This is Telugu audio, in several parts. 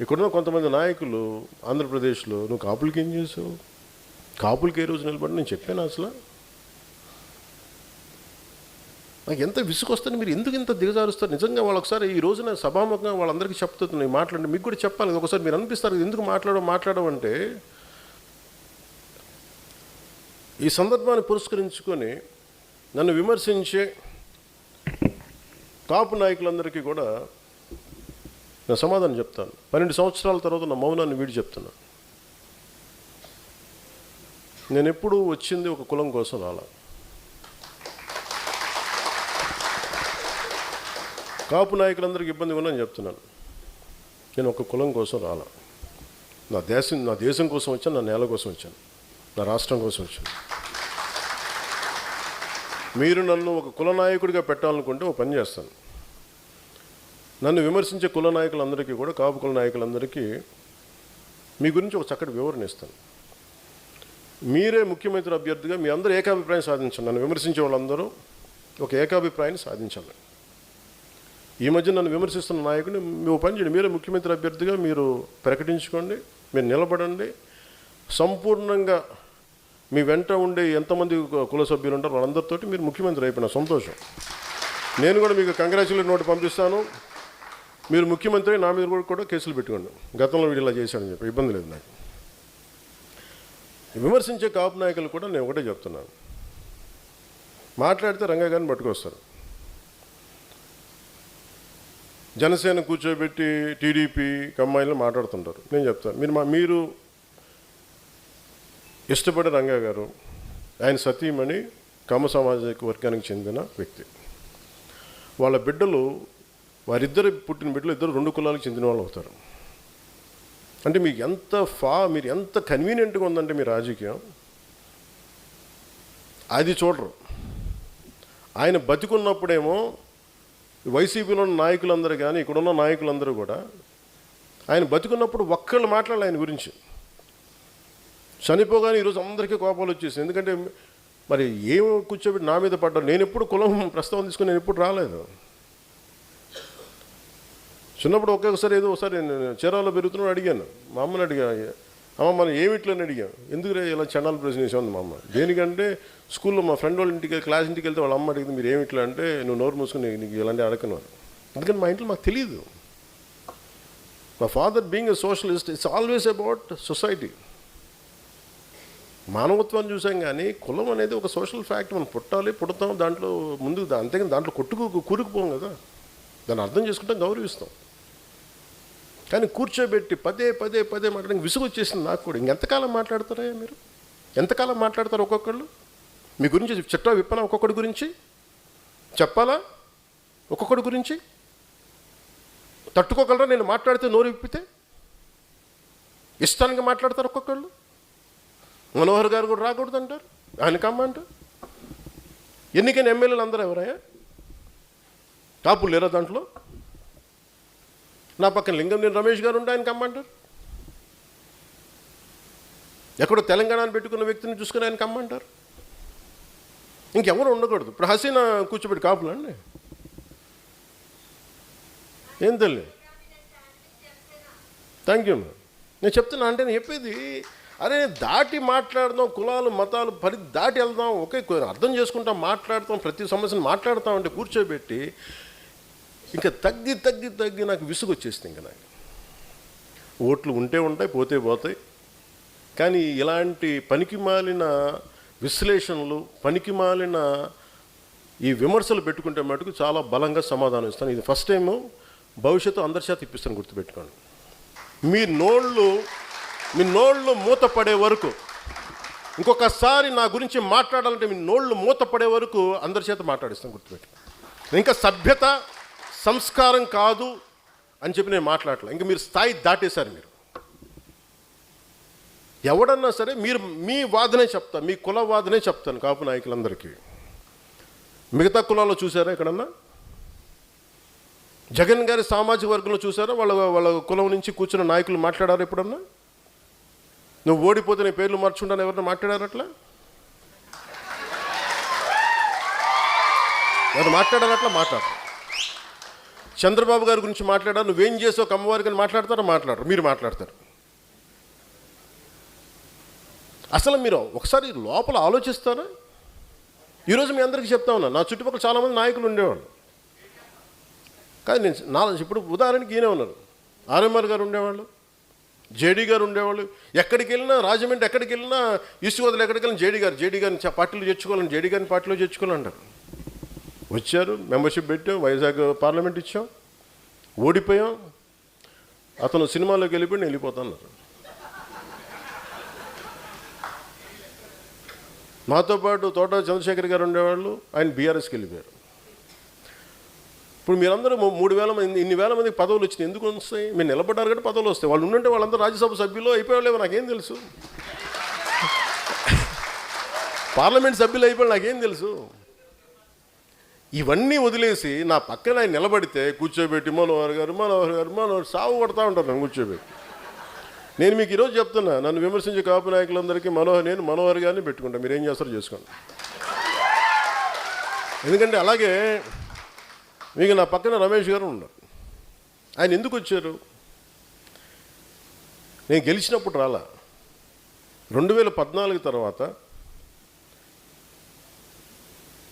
ఇక్కడున్న కొంతమంది నాయకులు ఆంధ్రప్రదేశ్లో నువ్వు కాపులకి ఏం చేసావు, కాపులకి ఏ రోజు నిలబడి నేను చెప్పాను అసలు. నాకు ఎంత విసుకొస్తుంది, మీరు ఎందుకు ఇంత దిగజారుస్తారు నిజంగా. వాళ్ళు ఒకసారి ఈ రోజున సభాముఖంగా వాళ్ళందరికీ చెప్తున్నాయి మాట్లాడండి, మీకు కూడా చెప్పాలి. ఒకసారి మీరు అనిపిస్తారు ఎందుకు మాట్లాడమంటే ఈ సందర్భాన్ని పురస్కరించుకొని నన్ను విమర్శించే కాపు నాయకులందరికీ కూడా నేను సమాధానం చెప్తాను. 12 సంవత్సరాల తర్వాత నా మౌనాన్ని వీడి చెప్తున్నాను. నేను ఎప్పుడూ వచ్చింది ఒక కులం కోసం రాలా. కాపు నాయకులందరికీ ఇబ్బంది ఉందని చెప్తున్నాను. నేను ఒక కులం కోసం రాలా. నా దేశం కోసం వచ్చాను, నా నేల కోసం వచ్చాను, నా రాష్ట్రం కోసం వచ్చాను. మీరు నన్ను ఒక కుల నాయకుడిగా పెట్టాలనుకుంటే ఒక పని చేస్తాను. నన్ను విమర్శించే కుల నాయకులందరికీ కూడా, కాపు కుల నాయకులందరికీ మీ గురించి ఒక చక్కటి వివరణ ఇస్తాను. మీరే ముఖ్యమంత్రి అభ్యర్థిగా మీ అందరూ ఏకాభిప్రాయం సాధించండి. నన్ను విమర్శించే వాళ్ళందరూ ఒక ఏకాభిప్రాయాన్ని సాధించాలి. ఈ మధ్య నన్ను విమర్శిస్తున్న నాయకుడిని మీ పని చేయండి, మీరే ముఖ్యమంత్రి అభ్యర్థిగా మీరు ప్రకటించుకోండి, మీరు నిలబడండి. సంపూర్ణంగా మీ వెంట ఉండే ఎంతమంది కుల సభ్యులు ఉంటారో వాళ్ళందరితోటి మీరు ముఖ్యమంత్రి అయిపోయిన సంతోషం. నేను కూడా మీకు కంగ్రాచులేట్ నోట్ పంపిస్తాను. మీరు ముఖ్యమంత్రి నా మీద కూడా కేసులు పెట్టుకోండి, గతంలో వీడు ఇలా చేశాడని చెప్పి, ఇబ్బంది లేదు నాకు. విమర్శించే కాపు నాయకులు కూడా నేను ఒకటే చెప్తున్నాను, మాట్లాడితే రంగా గారిని పట్టుకొస్తారు. జనసేన కూర్చోబెట్టి టీడీపీ కమ్మాయిలు మాట్లాడుతుంటారు. నేను చెప్తాను, మీరు ఇష్టపడే రంగా గారు, ఆయన సతీమణి కమ్మ సామాజిక వర్గానికి చెందిన వ్యక్తి. వాళ్ళ బిడ్డలు, వారిద్దరు పుట్టిన బిడ్డలు ఇద్దరు 2 కులాలకు చెందిన వాళ్ళు అవుతారు. అంటే మీకు మీరు ఎంత కన్వీనియంట్గా ఉందంటే మీ రాజకీయం, అది చూడరు. ఆయన బతికున్నప్పుడేమో వైసీపీలో ఉన్న నాయకులందరూ కానీ ఇక్కడున్న నాయకులందరూ కూడా ఆయన బతికున్నప్పుడు ఒక్కళ్ళు మాట్లాడాలి ఆయన గురించి. చనిపోగానే ఈరోజు అందరికీ కోపాలు వచ్చేసింది. ఎందుకంటే మరి ఏం కూర్చోబెట్టి నా మీద పడ్డారు. నేను ఎప్పుడు కులం ప్రస్తావన తీసుకుని నేను ఎప్పుడు రాలేదు. చిన్నప్పుడు ఒక్కొక్కసారి ఒకసారి నేను చీరాల్లో పెరుగుతున్నాడు అడిగాను, మా అమ్మని అడిగా, అమ్మ మనం ఏమిట్లని అడిగాను, ఎందుకు ఇలా చండాల ప్రశ్న వేసాను మా అమ్మ. దేనికంటే స్కూల్లో మా ఫ్రెండ్ వాళ్ళ ఇంటికి క్లాస్ ఇంటికి వెళ్తే వాళ్ళ అమ్మ అడిగింది, మీరు ఏమిట్లా అంటే, నువ్వు నోరు మూసుకుని నీకు ఇలాంటి అడగను. అందుకని మా ఇంట్లో మాకు తెలియదు. మా father being a socialist, it's always about society, మానవత్వాన్ని చూసాం. కానీ కులం అనేది ఒక సోషల్ ఫ్యాక్ట్. మనం పుడతాం దాంట్లో ముందుకు, అంతేగాని దాంట్లో కూరుకుపోం కదా. దాన్ని అర్థం చేసుకుంటాం, గౌరవిస్తాం. కానీ కూర్చోబెట్టి పదే మాట్లాడడానికి విసుగు వచ్చేసింది నాకు కూడా. ఇంకెంతకాలం మాట్లాడతారా మీరు? ఎంతకాలం మాట్లాడతారు ఒక్కొక్కళ్ళు? మీ గురించి చిట్టా విప్పనా? ఒక్కొక్కడి గురించి చెప్పాలా? ఒక్కొక్కడి గురించి తట్టుకోగలరా? నేను మాట్లాడితే నోరు విప్పితే ఇష్టానికి మాట్లాడతారు ఒక్కొక్కళ్ళు. మనోహర్ గారు కూడా రాకూడదు అంటారు, ఆయన కమ్మంటారు. ఎన్నికైన ఎమ్మెల్యేలు అందరూ ఎవరయ్యా? కాపులు లేరా దాంట్లో? నా పక్కన లింగంనేని రమేష్ గారు ఉంటే ఆయన కమ్మంటారు. ఎక్కడో తెలంగాణను పెట్టుకున్న వ్యక్తిని చూసుకుని ఆయన కమ్మంటారు. ఇంకెవరు ఉండకూడదు. ఇప్పుడు హసీనా కూర్చోబెట్టి కాపులండి, ఏం తెలియదు. Thank you ma'am. నేను చెప్తున్నా, అంటే నేను చెప్పేది అరే దాటి మాట్లాడదాం, కులాలు మతాలు దాటి వెళ్దాం, ఒకే అర్థం చేసుకుంటాం, మాట్లాడతాం, ప్రతి సమస్యను మాట్లాడతాం. అంటే కూర్చోబెట్టి ఇంకా తగ్గి నాకు విసుగు వచ్చేసింది. ఇంకా నాకు ఓట్లు ఉంటే ఉంటాయి, పోతే పోతాయి. కానీ ఇలాంటి పనికిమాలిన విశ్లేషణలు, పనికిమాలిన ఈ విమర్శలు పెట్టుకుంటే మటుకు చాలా బలంగా సమాధానం ఇస్తాను. ఇది ఫస్ట్ టైము, భవిష్యత్తు అందరి చేత ఇప్పిస్తాను, గుర్తుపెట్టుకోండి. మీ నోళ్ళు మూతపడే వరకు, ఇంకొకసారి నా గురించి మాట్లాడాలంటే మీ నోళ్ళు మూతపడే వరకు అందరి చేత మాట్లాడిస్తాను, గుర్తుపెట్టుకోండి. ఇంకా సభ్యత సంస్కారం కాదు అని చెప్పి నేను మాట్లాడలే. ఇంకా మీరు స్థాయి దాటేశారు. మీరు ఎవడన్నా సరే మీరు మీ వాదనే చెప్తా, మీ కుల వాదనే చెప్తాను కాపు నాయకులందరికీ. మిగతా కులాల్లో చూసారా ఎక్కడన్నా? జగన్ గారి సామాజిక వర్గంలో చూసారా వాళ్ళ కులం నుంచి కూర్చున్న నాయకులు మాట్లాడారు ఎప్పుడన్నా? నువ్వు ఓడిపోతే నీ పేర్లు మార్చుకుంటాను ఎవరన్నా మాట్లాడారు? అట్లా ఎవరు మాట్లాడారు? అట్లా మాట్లాడతారు. చంద్రబాబు గారి గురించి మాట్లాడారు, నువ్వేం చేసావు కమ్మవారికి అని మాట్లాడతారా? మాట్లాడరు. మీరు మాట్లాడతారు. అసలు మీరు ఒకసారి లోపల ఆలోచిస్తారా? ఈరోజు మీ అందరికీ చెప్తా ఉన్నా, నా చుట్టుపక్కల చాలామంది నాయకులు ఉండేవాళ్ళు. కానీ నేను ఇప్పుడు ఉదాహరణకి ఈయనే ఉన్నారు, ఆర్ఎంఆర్ గారు ఉండేవాళ్ళు, జేడీ గారు ఉండేవాళ్ళు. ఎక్కడికి వెళ్ళినా, రాజమండ్రి ఎక్కడికి వెళ్ళినా, ఈస్ట్ గోదావరి ఎక్కడికి వెళ్ళినా జేడీ గారిని పార్టీలో చేర్చుకోవాలని, జేడీ గారిని పార్టీలో చేర్చుకోవాలంటారు. వచ్చారు, మెంబర్షిప్ పెట్టాం, వైజాగ్ పార్లమెంట్ ఇచ్చాం, ఓడిపోయాం. అతను సినిమాలోకి వెళ్ళిపోయి నేను వెళ్ళిపోతాన్నారు. మాతో పాటు తోట చంద్రశేఖర్ గారు ఉండేవాళ్ళు, ఆయన బీఆర్ఎస్కి వెళ్ళిపోయారు. ఇప్పుడు మీరందరూ 3,000 మంది, ఇన్ని వేల మందికి పదవులు వచ్చినాయి. ఎందుకు వస్తాయి? మీరు నిలబడ్డారు కాబట్టి పదవులు వస్తాయి. వాళ్ళు ఉండుంటే వాళ్ళందరూ రాజ్యసభ సభ్యులు అయిపోయాలేమో నాకేం తెలుసు, పార్లమెంట్ సభ్యులు అయిపోయాడు నాకేం తెలుసు. ఇవన్నీ వదిలేసి నా పక్కన ఆయన నిలబడితే కూర్చోబెట్టి మనోహర్ గారు సాగు కొడతా ఉంటారు నన్ను కూర్చోబెట్టి. నేను మీకు ఈరోజు చెప్తున్నా, నన్ను విమర్శించే కాపు నాయకులందరికీ నేను మనోహర్ గారిని పెట్టుకుంటాను. మీరు ఏం చేస్తారో చేసుకోండి. ఎందుకంటే అలాగే మీకు నా పక్కన రమేష్ గారు ఉన్నారు. ఆయన ఎందుకు వచ్చారు? నేను గెలిచినప్పుడు రాలా. 2014 తర్వాత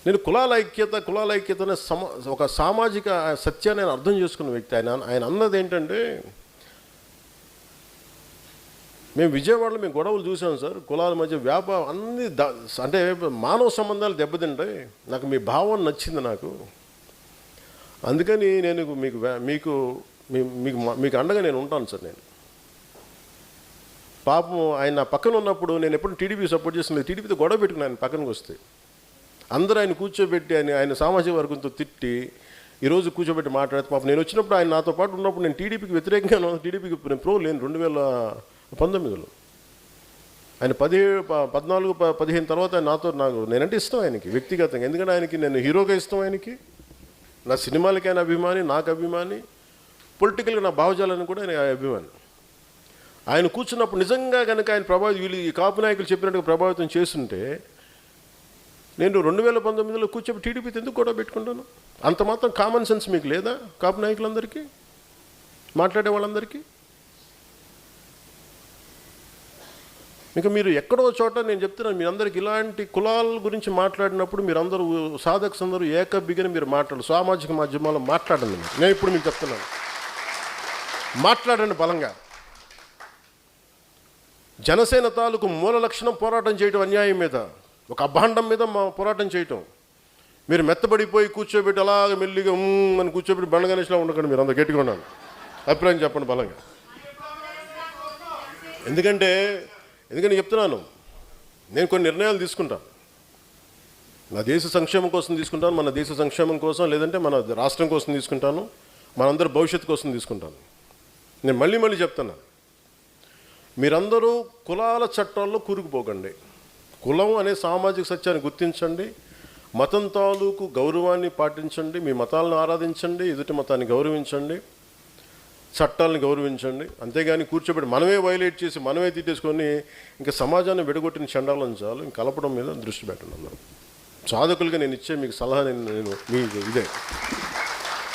నేను కులాల ఐక్యత అనే ఒక సామాజిక సత్యాన్ని ఆయన అర్థం చేసుకున్న వ్యక్తి. ఆయన అన్నది ఏంటంటే, మేము విజయవాడలో మేము గొడవలు చూసాం సార్, కులాల మధ్య వ్యాపారం అన్ని అంటే మానవ సంబంధాలు దెబ్బతింటాయి. నాకు మీ భావం నచ్చింది నాకు, అందుకని నేను మీకు అండగా నేను ఉంటాను సార్. నేను పాపం ఆయన నా పక్కన ఉన్నప్పుడు నేను ఎప్పుడు టీడీపీ సపోర్ట్ చేసిన, టీడీపీతో గొడవ పెట్టుకుని ఆయన పక్కనకి వస్తే అందరూ ఆయన కూర్చోబెట్టి ఆయన సామాజిక వర్గంతో తిట్టి ఈరోజు కూర్చోబెట్టి మాట్లాడితే పాపం నేను వచ్చినప్పుడు ఆయన నాతో పాటు ఉన్నప్పుడు నేను టీడీపీకి వ్యతిరేకంగా, టీడీపీకి నేను ప్రో లేను. 2019లో ఆయన 14-15 తర్వాత నేనంటే ఇష్టం ఆయనకి వ్యక్తిగతంగా. ఎందుకంటే ఆయనకి నేను హీరోగా ఇష్టం, ఆయనకి నా సినిమాలకైనా అభిమాని, నాకు అభిమాని, పొలిటికల్గా నా భావజాలని కూడా ఆయన అభిమాని. ఆయన కూర్చున్నప్పుడు నిజంగా కనుక ఆయన ఈ కాపు నాయకులు చెప్పినట్టుగా ప్రభావితం చేస్తుంటే నేను 2019లో కూర్చోబెట్టి టీడీపీతో ఎందుకు గొడవ పెట్టుకుంటాను? అంత మాత్రం కామన్ సెన్స్ మీకు లేదా? కాపు నాయకులందరికీ, మాట్లాడే వాళ్ళందరికీ. ఇంకా మీరు ఎక్కడో చోట నేను చెప్తున్నాను, మీరందరికీ ఇలాంటి కులాల గురించి మాట్లాడినప్పుడు మీరందరూ సాధకులందరూ ఏకబిగిన మీరు సామాజిక మాధ్యమాల్లో మాట్లాడండి. నేను ఇప్పుడు మీకు చెప్తున్నాను, మాట్లాడండి బలంగా. జనసేన తాలూకు మూల లక్షణం పోరాటం చేయడం, అన్యాయం మీద, ఒక అభాండం మీద పోరాటం చేయటం. మీరు మెత్తబడిపోయి కూర్చోబెట్టి అలాగ మెల్లిగా అని కూర్చోబెట్టి బండగణేష్లా ఉండకండి. మీరు అంత గట్టిగా ఉన్నాను, అభిప్రాయం చెప్పండి బలంగా. ఎందుకంటే చెప్తున్నాను, నేను కొన్ని నిర్ణయాలు తీసుకుంటాను. నా దేశ సంక్షేమం కోసం తీసుకుంటాను, మన దేశ సంక్షేమం కోసం, లేదంటే మన రాష్ట్రం కోసం తీసుకుంటాను, మనందరి భవిష్యత్తు కోసం తీసుకుంటాను. నేను మళ్ళీ చెప్తున్నాను, మీరందరూ కులాల చట్టాల్లో కూరుకుపోకండి. కులం అనే సామాజిక సత్యాన్ని గుర్తించండి, మతం తాలూకు గౌరవాన్ని పాటించండి, మీ మతాలను ఆరాధించండి, ఎదుటి మతాన్ని గౌరవించండి, చట్టాలను గౌరవించండి. అంతేగాని కూర్చోబెట్టి మనమే వైలేట్ చేసి మనమే తిట్టేసుకొని ఇంకా సమాజాన్ని విడగొట్టిన చండాలను చాలు. ఇంక కలపడం మీద దృష్టి పెట్టండి. అందరూ సాధకులుగా నేను ఇచ్చే మీకు సలహా, నేను మీకు ఇదే.